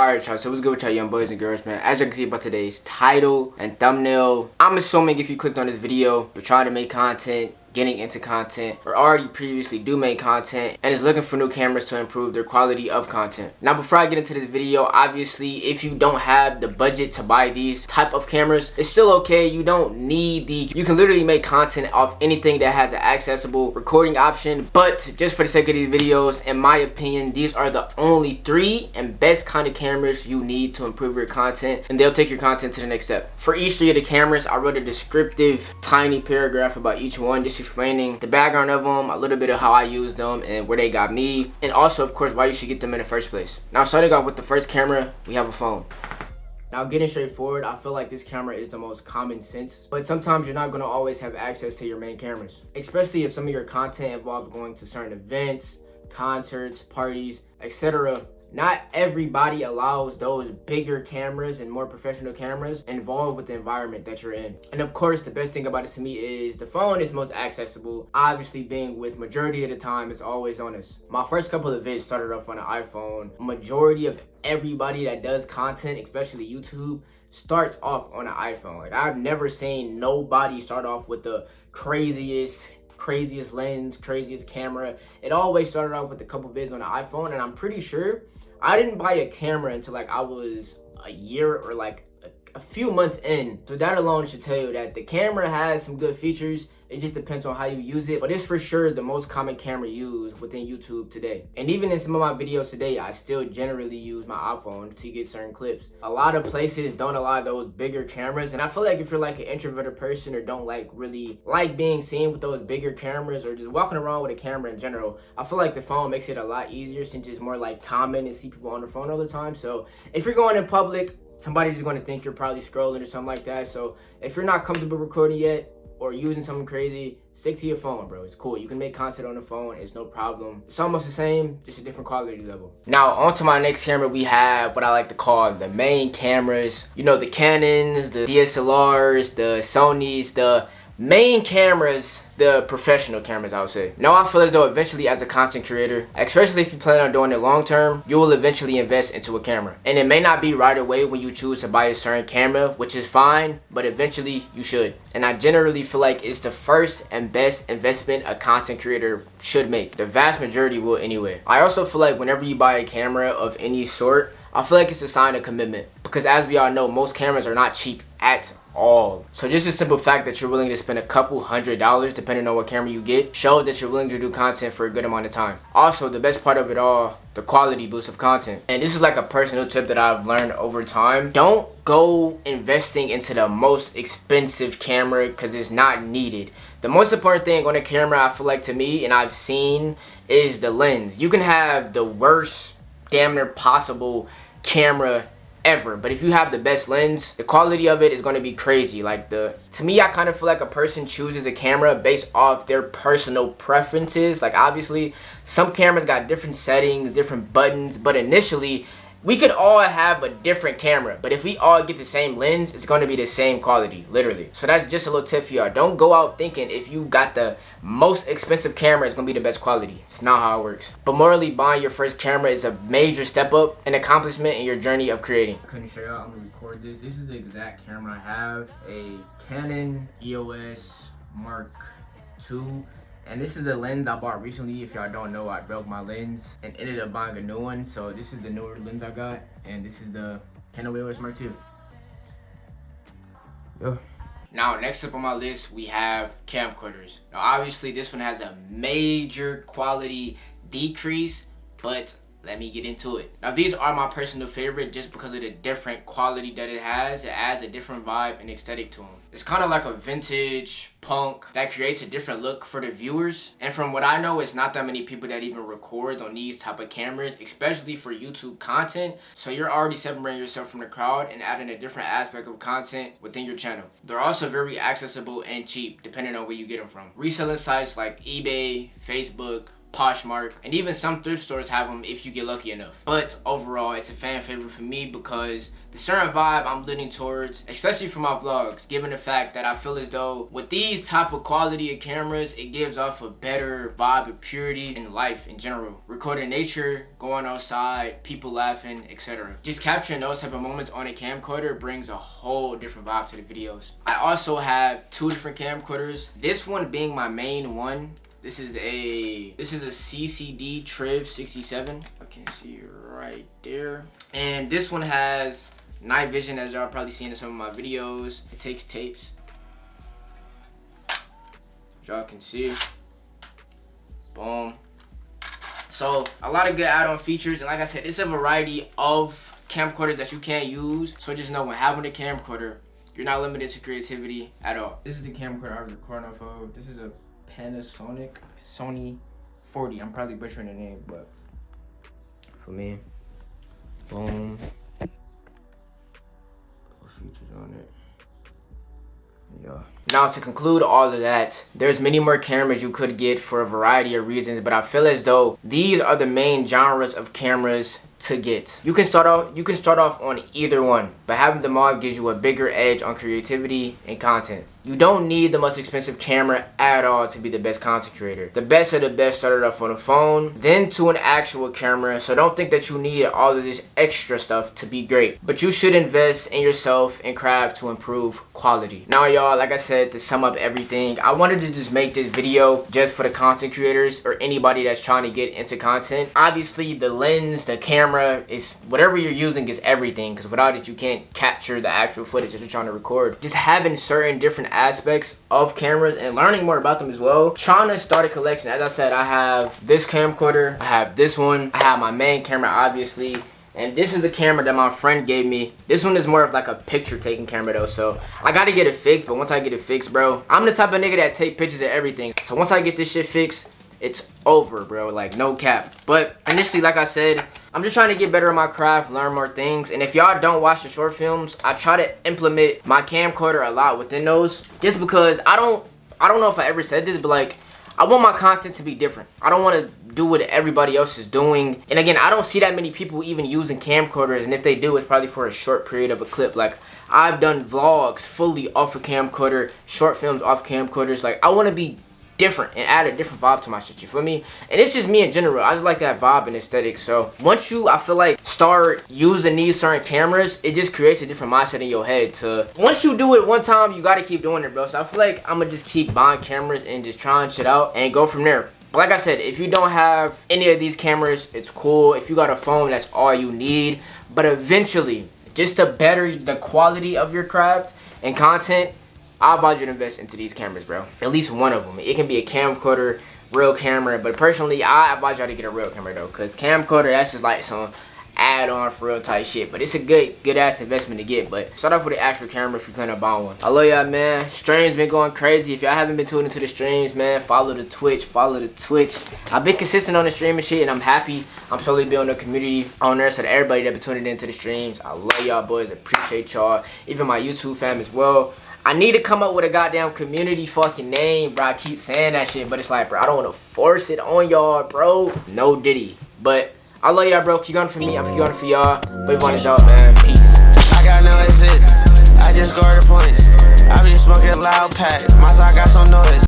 Alright y'all, so what's good with y'all young boys and girls, man? As you can see by today's title and thumbnail, I'm assuming if you clicked on this video, you're trying to make content, getting into content, or already previously do make content and is looking for new cameras to improve their quality of content. Now before I get into this video, obviously if you don't have the budget to buy these type of cameras, it's still okay. You don't need these. You can literally make content off anything that has an accessible recording option, but just for the sake of these videos, in my opinion, these are the only 3 and best kind of cameras you need to improve your content, and they'll take your content to the next step. For each 3 of the cameras, I wrote a descriptive tiny paragraph about each one, just explaining the background of them, a little bit of how I use them and where they got me, and also of course why you should get them in the first place. Now starting off with the first camera, we have a phone. Now getting straightforward, I feel like this camera is the most common sense, but sometimes you're not going to always have access to your main cameras, especially if some of your content involves going to certain events, concerts, parties, etc. Not everybody allows those bigger cameras and more professional cameras involved with the environment that you're in. And of course, the best thing about it to me is the phone is most accessible. Obviously, being with majority of the time, it's always on us. My first couple of vids started off on an iPhone. Majority of everybody that does content, especially YouTube, starts off on an iPhone. Like, I've never seen nobody start off with the craziest lens, craziest camera. It always started off with a couple vids on the iPhone, and I'm pretty sure I didn't buy a camera until like I was a year or like a few months in. So that alone should tell you that the camera has some good features. It just depends on how you use it, but it's for sure the most common camera used within YouTube today. And even in some of my videos today, I still generally use my iPhone to get certain clips. A lot of places don't allow those bigger cameras, and I feel like if you're like an introverted person or don't like really like being seen with those bigger cameras or just walking around with a camera in general, I feel like the phone makes it a lot easier since it's more like common to see people on the phone all the time. So if you're going in public, somebody's just going to think you're probably scrolling or something like that. So if you're not comfortable recording yet, or using something crazy, stick to your phone, bro. It's cool. You can make content on the phone. It's no problem. It's almost the same, just a different quality level. Now, on to my next camera, we have what I like to call the main cameras. You know, the Canons, the DSLRs, the Sonys, the main cameras, the professional cameras, I would say. Now, I feel as though eventually as a content creator, especially if you plan on doing it long term, you will eventually invest into a camera. And it may not be right away when you choose to buy a certain camera, which is fine, but eventually you should. And I generally feel like it's the first and best investment a content creator should make. The vast majority will anyway. I also feel like whenever you buy a camera of any sort, I feel like it's a sign of commitment, because as we all know, most cameras are not cheap at all. So just a simple fact that you're willing to spend a couple $100s depending on what camera you get shows that you're willing to do content for a good amount of time. Also, the best part of it all, the quality boost of content. And this is like a personal tip that I've learned over time. Don't go investing into the most expensive camera because it's not needed. The most important thing on a camera, I feel like, to me, and I've seen, is the lens. You can have the worst damn near possible camera ever, but if you have the best lens, the quality of it is going to be crazy. Like, to me, I kind of feel like a person chooses a camera based off their personal preferences. Like, obviously some cameras got different settings, different buttons, but initially we could all have a different camera, but if we all get the same lens, it's going to be the same quality, literally. So that's just a little tip for y'all. Don't go out thinking if you got the most expensive camera, it's going to be the best quality. It's not how it works. But morally, buying your first camera is a major step up, an accomplishment in your journey of creating. I couldn't show y'all. I'm going to record this. This is the exact camera I have. A Canon EOS Mark II. And this is the lens I bought recently. If y'all don't know, I broke my lens and ended up buying a new one. So this is the newer lens I got, and this is the Canon EOS Mark II. Yeah. Now, next up on my list, we have camcorders. Now, obviously, this one has a major quality decrease, but let me get into it. Now, these are my personal favorite just because of the different quality that it has. It adds a different vibe and aesthetic to them. It's kind of like a vintage punk that creates a different look for the viewers. And from what I know, it's not that many people that even record on these type of cameras, especially for YouTube content. So you're already separating yourself from the crowd and adding a different aspect of content within your channel. They're also very accessible and cheap depending on where you get them from. Reselling sites like eBay, Facebook, Poshmark, and even some thrift stores have them if you get lucky enough. But overall, it's a fan favorite for me because the certain vibe I'm leaning towards, especially for my vlogs, given the fact that I feel as though with these type of quality of cameras, it gives off a better vibe of purity in life in general. Recording nature, going outside, people laughing, etc. Just capturing those type of moments on a camcorder brings a whole different vibe to the videos. I also have 2 different camcorders. This one being my main one. This is a CCD Triv 67. I can see right there. And this one has night vision, as y'all probably seen in some of my videos. It takes tapes. Y'all can see. Boom. So a lot of good add-on features, and like I said, it's a variety of camcorders that you can use. So just know when having a camcorder, you're not limited to creativity at all. This is the camcorder I was recording off of. This is a Panasonic Sony 40. I'm probably butchering the name, but for me, boom. Features on it. Yeah. Now to conclude all of that, there's many more cameras you could get for a variety of reasons, but I feel as though these are the main genres of cameras to get. You can start off on either one, but having them all gives you a bigger edge on creativity and content. You don't need the most expensive camera at all to be the best content creator. The best of the best started off on a phone, then to an actual camera, so don't think that you need all of this extra stuff to be great. But you should invest in yourself and craft to improve quality. Now y'all, like I said, to sum up everything, I wanted to just make this video just for the content creators or anybody that's trying to get into content. Obviously the lens, the camera, is whatever you're using is everything, because without it you can't capture the actual footage that you're trying to record. Just having certain different aspects of cameras and learning more about them as well. Trying to start a collection. As I said, I have this camcorder, I have this one, I have my main camera obviously, and this is the camera that my friend gave me. This one is more of like a picture taking camera though, so I gotta get it fixed. But once I get it fixed, bro, I'm the type of nigga that take pictures of everything. So once I get this shit fixed, it's over, bro, like no cap. But initially, like I said, I'm just trying to get better at my craft, learn more things. And if y'all don't watch the short films, I try to implement my camcorder a lot within those, just because I don't know if I ever said this, but like, I want my content to be different. I don't want to do what everybody else is doing. And again, I don't see that many people even using camcorders, and if they do, it's probably for a short period of a clip. Like, I've done vlogs fully off a camcorder, short films off camcorders. Like, I want to be different and add a different vibe to my shit, you feel me? And it's just me in general. I just like that vibe and aesthetic. So once you, I feel like, start using these certain cameras, it just creates a different mindset in your head. To once you do it one time, you gotta keep doing it, bro. So I feel like I'm gonna just keep buying cameras and just trying shit out and go from there. But like I said, if you don't have any of these cameras, it's cool. If you got a phone, that's all you need. But eventually, just to better the quality of your craft and content, I advise you to invest into these cameras, bro. At least one of them. It can be a camcorder, real camera, but personally, I advise y'all to get a real camera though, because camcorder, that's just like some add-on for real type shit. But it's a good ass investment to get. But start off with an actual camera if you plan on buying one. I love y'all, man. Streams been going crazy. If y'all haven't been tuning into the streams, man, follow the Twitch. I've been consistent on the stream and shit, and I'm happy. I'm slowly building a community on there, so that everybody that been tuning into the streams, I love y'all boys. Appreciate y'all. Even my YouTube fam as well. I need to come up with a goddamn community fucking name, bro. I keep saying that shit, but it's like, bro, I don't want to force it on y'all, bro. No diddy. But I love y'all, bro. Keep going for me. I'm going for y'all. But one is out, man. Peace. I got no exit. I just scored the points. I be smoking loud pack. My side got some noise.